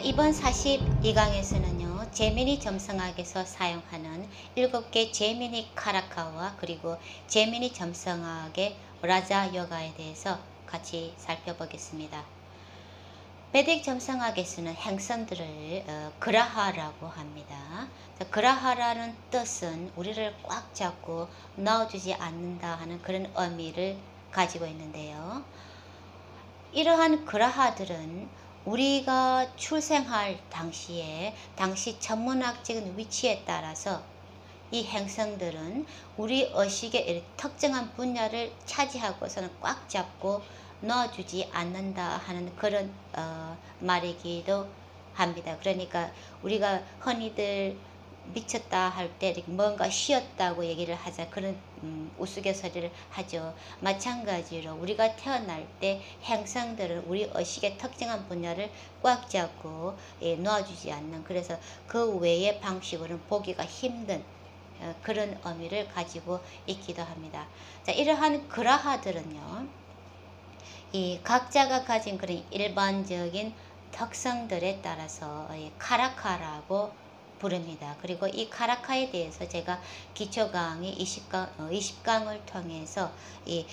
이번 42강에서는요, 제미니 점성학에서 사용하는 7개 제미니 카라카와 그리고 제미니 점성학의 라자 요가에 대해서 같이 살펴보겠습니다. 베딕 점성학에서는 행성들을 그라하라고 합니다. 그라하라는 뜻은 우리를 꽉 잡고 넣어주지 않는다 하는 그런 의미를 가지고 있는데요. 이러한 그라하들은 우리가 출생할 당시에 당시 천문학적인 위치에 따라서 이 행성들은 우리 의식의 특정한 분야를 차지하고서는 꽉 잡고 넣어주지 않는다 하는 그런 말이기도 합니다. 그러니까 우리가 흔히들 미쳤다 할 때 뭔가 쉬었다고 얘기를 하자 그런 우스갯소리를 하죠. 마찬가지로 우리가 태어날 때 행성들은 우리 의식의 특정한 분야를 꽉 잡고 놓아주지 않는, 그래서 그 외의 방식으로는 보기가 힘든 그런 의미를 가지고 있기도 합니다. 자, 이러한 그라하들은요, 이 각자가 가진 그런 일반적인 특성들에 따라서 카라카라고 부릅니다. 그리고 이 카라카에 대해서 제가 기초 강의 20강을 통해서 이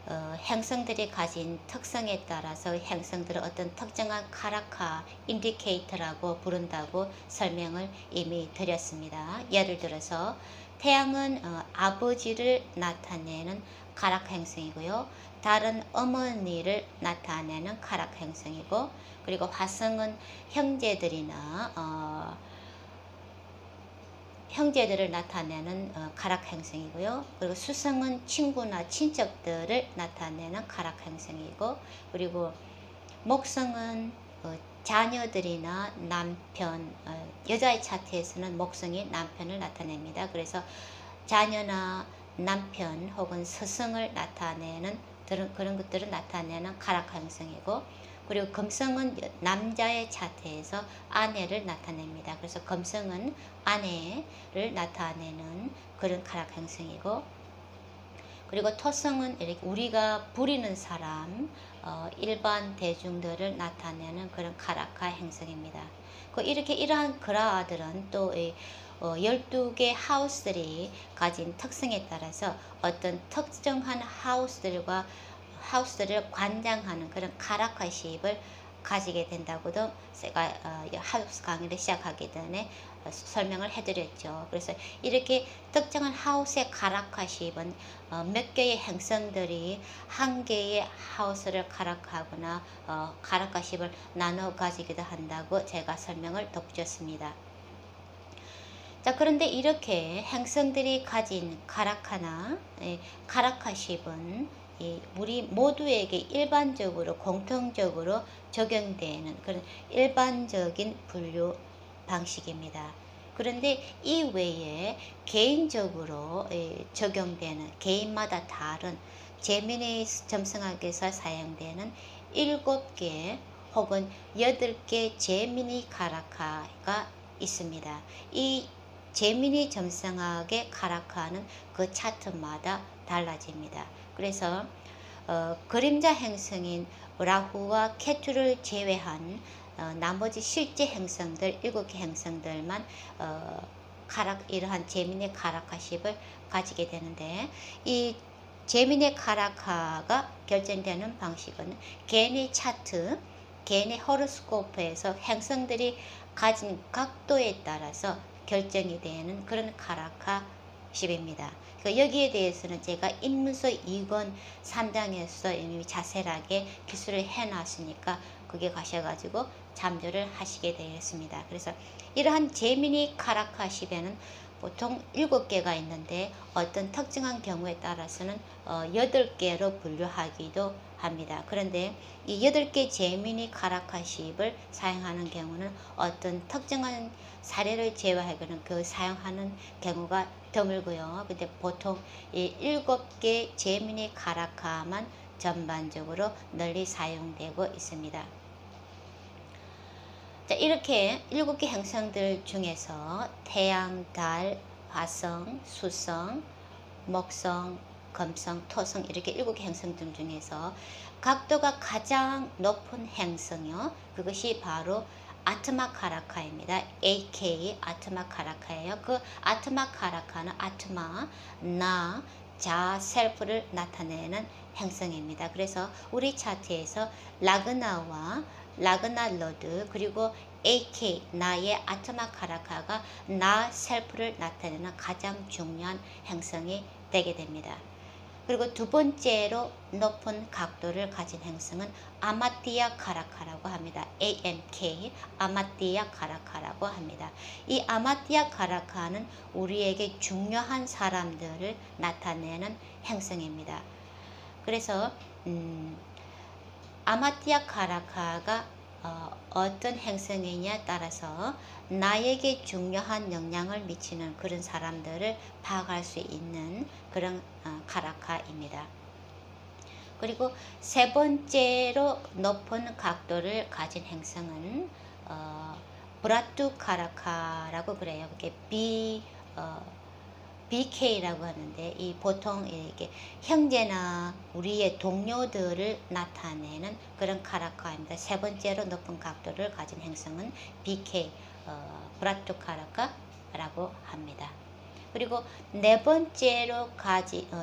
행성들이 가진 특성에 따라서 행성들을 어떤 특정한 카라카 인디케이터라고 부른다고 설명을 이미 드렸습니다. 예를 들어서 태양은 아버지를 나타내는 카라카 행성이고요. 달은 어머니를 나타내는 카라카 행성이고, 그리고 화성은 형제들을 나타내는 카라카 행성이고요. 그리고 수성은 친구나 친척들을 나타내는 카라카 행성이고, 그리고 목성은 자녀들이나 남편, 여자의 차트에서는 목성이 남편을 나타냅니다. 그래서 자녀나 남편 혹은 스승을 나타내는 그런 것들을 나타내는 카라카 행성이고, 그리고 금성은 남자의 차트에서 아내를 나타냅니다. 그래서 금성은 아내를 나타내는 그런 카라카 행성이고, 그리고 토성은 이렇게 우리가 부리는 사람, 일반 대중들을 나타내는 그런 카라카 행성입니다. 이렇게 이러한 그라들은 또 12개 하우스들이 가진 특성에 따라서 어떤 특정한 하우스들을 관장하는 그런 카라카십을 가지게 된다고도 제가 하우스 강의를 하기 전에 설명을 해드렸죠. 그래서 이렇게 특정한 하우스의 카라카십은 몇 개의 행성들이 한 개의 하우스를 카라카하거나 카라카십을 나눠 가지기도 한다고 제가 설명을 덧붙였습니다. 자, 그런데 이렇게 행성들이 가진 카라카나 카라카십은 우리 모두에게 일반적으로 공통적으로 적용되는 그런 일반적인 분류 방식입니다. 그런데 이 외에 개인적으로 적용되는, 개인마다 다른 제미니 점성학에서 사용되는 7개 혹은 8개 제미니 카라카가 있습니다. 이 제미니 점성학의 카라카는 그 차트마다 달라집니다. 그래서 그림자 행성인 라후와 케투를 제외한 나머지 실제 행성들 7개 행성들만 이러한 제미니 카라카십을 가지게 되는데, 이 제미니 카라카가 결정되는 방식은 개인의 차트, 개인의 호로스코프에서 행성들이 가진 각도에 따라서 결정이 되는 그런 카라카십입니다. 여기에 대해서는 제가 입문서 2권 3장에서 이미 자세하게 기술을 해놨으니까 거기에 가셔가지고 참조를 하시게 되겠습니다. 그래서 이러한 제미니 카라카십에는 보통 7개가 있는데 어떤 특정한 경우에 따라서는 8개로 분류하기도 합니다. 그런데 이 8개 제미니 카라카십을 사용하는 경우는 어떤 특정한 사례를 제외하고는 그 사용하는 경우가 드물고요. 근데 보통 이 7개 제미니 카라카만 전반적으로 널리 사용되고 있습니다. 자, 이렇게 7개 행성들 중에서 태양, 달, 화성, 수성, 목성, 금성, 토성 이렇게 7개 행성들 중에서 각도가 가장 높은 행성이요, 그것이 바로 아트마 카라카입니다. AK 아트마 카라카예요. 그 아트마 카라카는 아트마, 나, 자, 셀프를 나타내는 행성입니다. 그래서 우리 차트에서 라그나와 라그나 로드 그리고 AK 나의 아트마 카라카가 나 셀프를 나타내는 가장 중요한 행성이 되게 됩니다. 그리고 두 번째로 높은 각도를 가진 행성은 아마띠아 카라카라고 합니다. AMK 아마띠아 카라카라고 합니다. 이 아마띠아 카라카는 우리에게 중요한 사람들을 나타내는 행성입니다. 그래서 아마띠아 카라카가 어떤 행성이냐에 따라서 나에게 중요한 영향을 미치는 그런 사람들을 파악할 수 있는 그런 카라카입니다. 그리고 세 번째로 높은 각도를 가진 행성은 브라투 카라카라고 그래요. 그게 BK라고 하는데 이 보통 이렇게 형제나 우리의 동료들을 나타내는 그런 카라카입니다. 세 번째로 높은 각도를 가진 행성은 BK 브라투 카라카라고 합니다. 그리고 네 번째로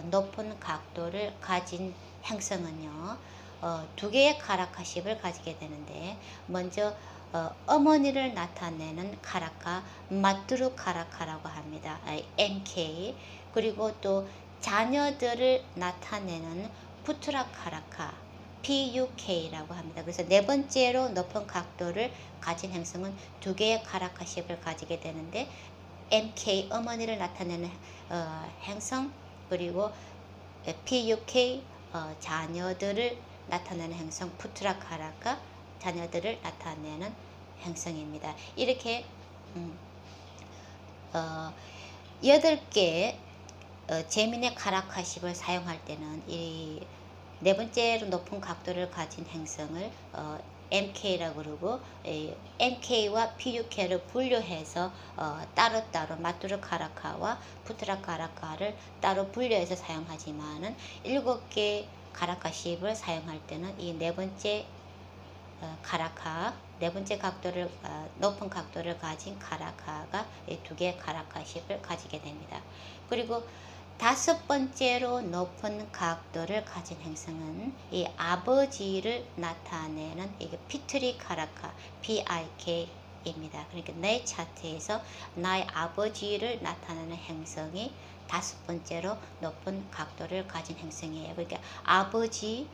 높은 각도를 가진 행성은요, 두 개의 카라카십을 가지게 되는데 먼저 어머니를 나타내는 카라카 마뚜루 카라카라고 합니다. MK 그리고 또 자녀들을 나타내는 푸트라 카라카 PUK라고 합니다. 그래서 네 번째로 높은 각도를 가진 행성은 두 개의 카라카십을 가지게 되는데 MK 어머니를 나타내는 행성 그리고 PUK 자녀들을 나타내는 행성 푸트라 카라카 자녀들을 나타내는 행성입니다. 이렇게 8개 제민의 카라카십을 사용할 때는 이 네 번째로 높은 각도를 가진 행성을 MK라고 그러고 MK와 PUK를 분류해서 따로따로 마뚜르 카라카와 푸트라 카라카를 따로 분류해서 사용하지만은 7개 카라카십을 사용할 때는 이 네 번째 카라카, 네 번째 각도를 높은 각도를 가진 카라카가 이 두 개의 카라카십을 가지게 됩니다. 그리고 다섯 번째로 높은 각도를 가진 행성은 이 아버지를 나타내는 이게 피트리 카라카, PIK입니다. 그러니까 내 차트에서 나의 아버지를 나타내는 행성이 다섯 번째로 높은 각도를 가진 행성이에요. 그러니까 아버지,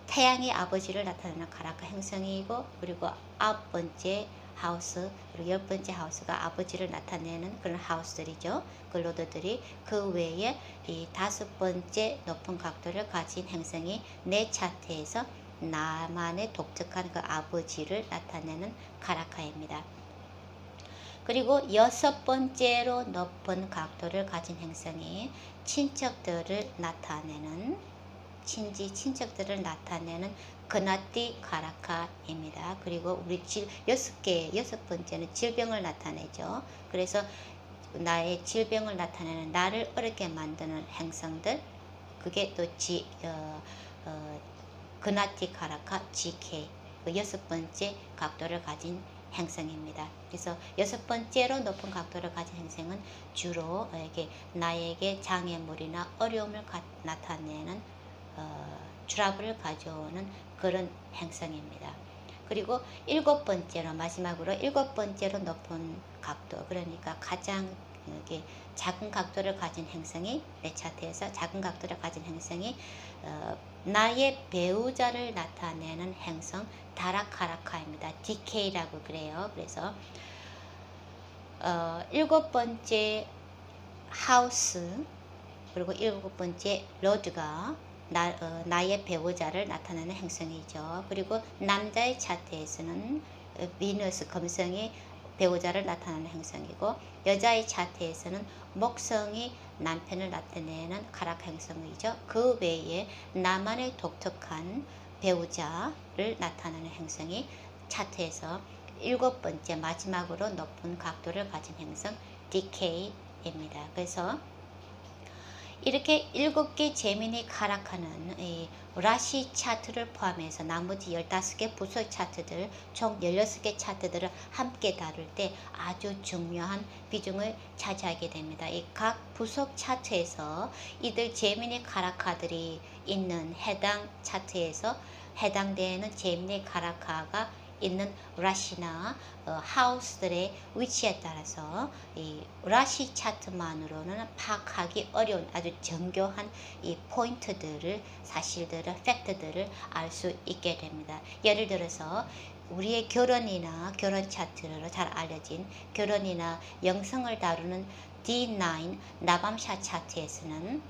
태양의 아버지를 나타내는 카라카 행성이고 그리고 아홉 번째 하우스 그리고 열 번째 하우스가 아버지를 나타내는 그런 하우스들이죠. 그 로드들이 그 외에 이 다섯 번째 높은 각도를 가진 행성이 내 차트에서 나만의 독특한 그 아버지를 나타내는 카라카입니다. 그리고 여섯 번째로 높은 각도를 가진 행성이 친척들을 나타내는 친척들을 나타내는 그나띠 카라카입니다. 그리고 우리 여섯 번째는 질병을 나타내죠. 그래서 나의 질병을 나타내는 나를 어렵게 만드는 행성들 그게 또 그나띠 카라카 GK 그 여섯 번째 각도를 가진 행성입니다. 그래서 여섯 번째로 높은 각도를 가진 행성은 주로 나에게 장애물이나 어려움을 나타내는 트러블을 가져오는 그런 행성입니다. 그리고 마지막으로 일곱 번째로 높은 각도 그러니까 가장 작은 각도를 가진 행성이 내 차트에서 작은 각도를 가진 행성이 나의 배우자를 나타내는 행성 다라카라카입니다. DK라고 그래요. 그래서 일곱 번째 하우스 그리고 일곱 번째 로드가 나의 배우자를 나타내는 행성이죠. 그리고 남자의 차트에서는 비너스 금성이 배우자를 나타내는 행성이고 여자의 차트에서는 목성이 남편을 나타내는 카라카 행성이죠. 그 외에 나만의 독특한 배우자를 나타내는 행성이 차트에서 일곱 번째 마지막으로 높은 각도를 가진 행성 DK입니다. 그래서 이렇게 7개 제미니 카라카는 이 라시 차트를 포함해서 나머지 15개 부속 차트들 총 16개 차트들을 함께 다룰 때 아주 중요한 비중을 차지하게 됩니다. 이 각 부속 차트에서 이들 제미니 카라카들이 있는 해당 차트에서 해당되는 제미니 카라카가 있는 라시나 하우스들의 위치에 따라서 이 라시 차트만으로는 파악하기 어려운 아주 정교한 이 포인트들을, 사실들을, 팩트들을 알 수 있게 됩니다. 예를 들어서 우리의 결혼이나 결혼 차트로 잘 알려진 결혼이나 영성을 다루는 D9 나밤샤 차트에서는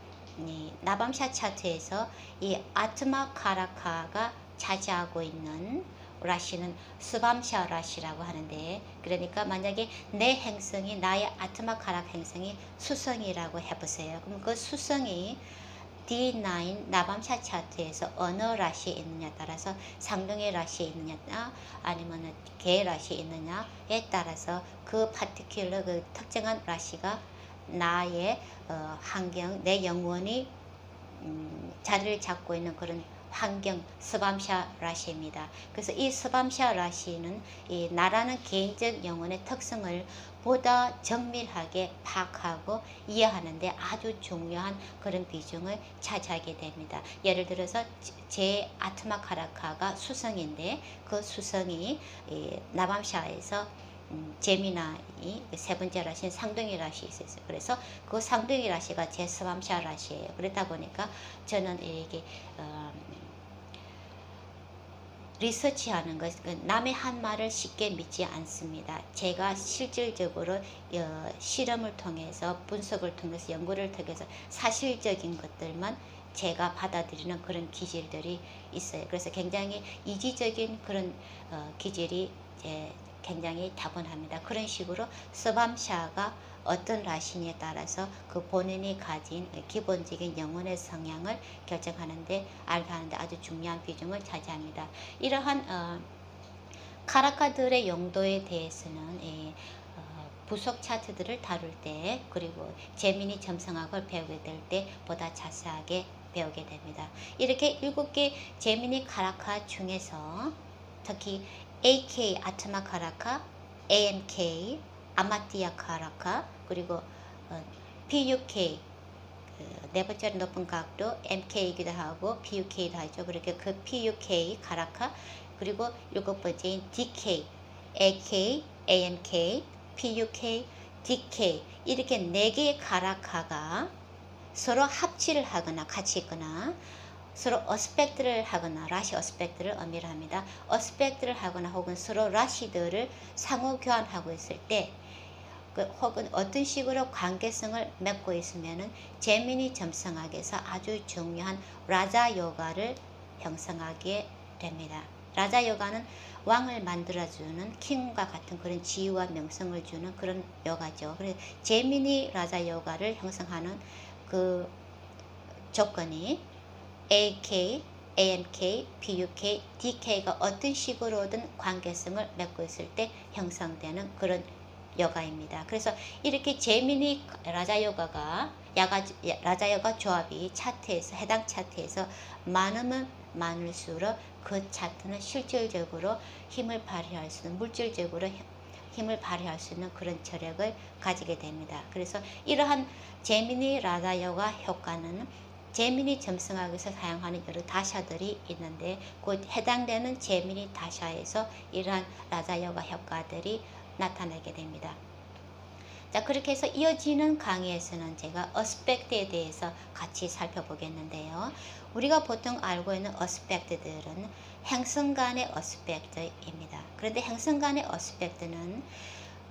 이 나밤샤 차트에서 이 아트마 카라카가 차지하고 있는 라시는 스밤샤 라시라고 하는데, 그러니까 만약에 내 행성이, 나의 아트마 카락 행성이 수성이라고 해보세요. 그럼 그 수성이 D9 나밤샤 차트에서 어느 라시에 있느냐에 따라서 상등의 라시에 있느냐 아니면 개 라시에 있느냐에 따라서 그 파티큘러 그 특정한 라시가 나의 환경, 내 영혼이 자리를 잡고 있는 그런 환경, 스밤샤 라시입니다. 그래서 이 스밤샤 라시는 이 나라는 개인적 영혼의 특성을 보다 정밀하게 파악하고 이해하는데 아주 중요한 그런 비중을 차지하게 됩니다. 예를 들어서 제 아트마 카라카가 수성인데 그 수성이 나밤샤에서 제미나이 세 번째 라시는 상둥이 라시에 있어요. 그래서 그 상둥이 라시가 제 스밤샤 라시예요. 그렇다 보니까 저는 이게 리서치하는 것, 남의 한 말을 쉽게 믿지 않습니다. 제가 실질적으로 실험을 통해서, 분석을 통해서, 연구를 통해서 사실적인 것들만 제가 받아들이는 그런 기질들이 있어요. 그래서 굉장히 이지적인 그런 기질이 굉장히 다분합니다. 그런 식으로 스밤샤가 어떤 라시니에 따라서 그 본인이 가진 기본적인 영혼의 성향을 결정하는데, 알게 아주 중요한 비중을 차지합니다. 이러한 카라카들의 용도에 대해서는 부속 차트들을 다룰 때, 그리고 제미니 점성학을 배우게 될 때 보다 자세하게 배우게 됩니다. 이렇게 7개 제미니 카라카 중에서 특히 AK 아트마 카라카, AMK 아마띠아 카라카, 그리고 PUK 네 번째로 높은 각도 MK이기도 하고 PUK도 하죠. 그렇게 그 PUK 카라카, 그리고 7번째인 DK, AK, AMK, PUK, DK, 이렇게 4개의 카라카가 서로 합치를 하거나 같이 있거나 서로 어스펙트를 하거나, 라시 어스펙트를 의미를 합니다. 어스펙트를 하거나 혹은 서로 라시들을 상호 교환하고 있을 때, 혹은 어떤 식으로 관계성을 맺고 있으면은 제미니 점성학에서 아주 중요한 라자 요가를 형성하게 됩니다. 라자 요가는 왕을 만들어주는 킹과 같은 그런 지위와 명성을 주는 그런 요가죠. 그래서 제미니 라자 요가를 형성하는 그 조건이 AK, AMK, PUK, DK가 어떤 식으로든 관계성을 맺고 있을 때 형성되는 그런 요가입니다. 그래서 이렇게 제미니 라자 요가가 라자 요가 조합이 차트에서, 해당 차트에서 많으면 많을수록 그 차트는 실질적으로 힘을 발휘할 수 있는, 물질적으로 힘을 발휘할 수 있는 그런 저력을 가지게 됩니다. 그래서 이러한 제미니 라자 요가 효과는 제미니 점성학에서 사용하는 여러 다샤들이 있는데, 그 해당되는 제미니 다샤에서 이러한 라자 요가 효과들이 나타나게 됩니다. 자, 그렇게 해서 이어지는 강의에서는 제가 어스펙트에 대해서 같이 살펴보겠는데요. 우리가 보통 알고 있는 어스펙트들은 행성 간의 어스펙트입니다. 그런데 행성 간의 어스펙트는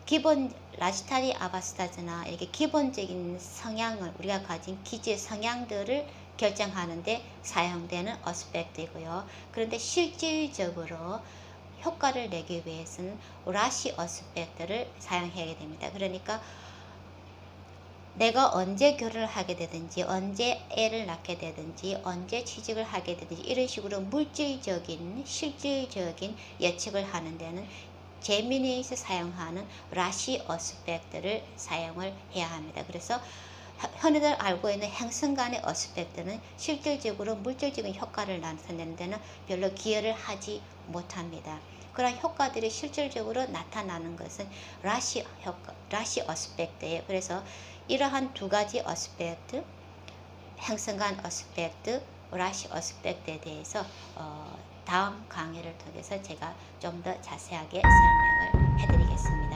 기본 라시타리 아바스타즈나 이렇게 기본적인 성향을, 우리가 가진 기질 성향들을 결정하는데 사용되는 어스펙트이고요. 그런데 실질적으로 효과를 내기 위해서는 라시 어스펙트를 사용해야 됩니다. 그러니까 내가 언제 결혼을 하게 되든지, 언제 애를 낳게 되든지, 언제 취직을 하게 되든지, 이런 식으로 물질적인, 실질적인 예측을 하는 데는 제미니에서 사용하는 라시 어스펙트를 사용을 해야 합니다. 그래서 흔히들 알고 있는 행성 간의 어스펙트는 실질적으로 물질적인 효과를 나타내는 데는 별로 기여를 하지 못합니다. 그런 효과들이 실질적으로 나타나는 것은 라시 효과, 라시 어스펙트예요. 그래서 이러한 두 가지 어스펙트, 행성 간 어스펙트, 라시 어스펙트에 대해서 다음 강의를 통해서 제가 좀 더 자세하게 설명을 해드리겠습니다.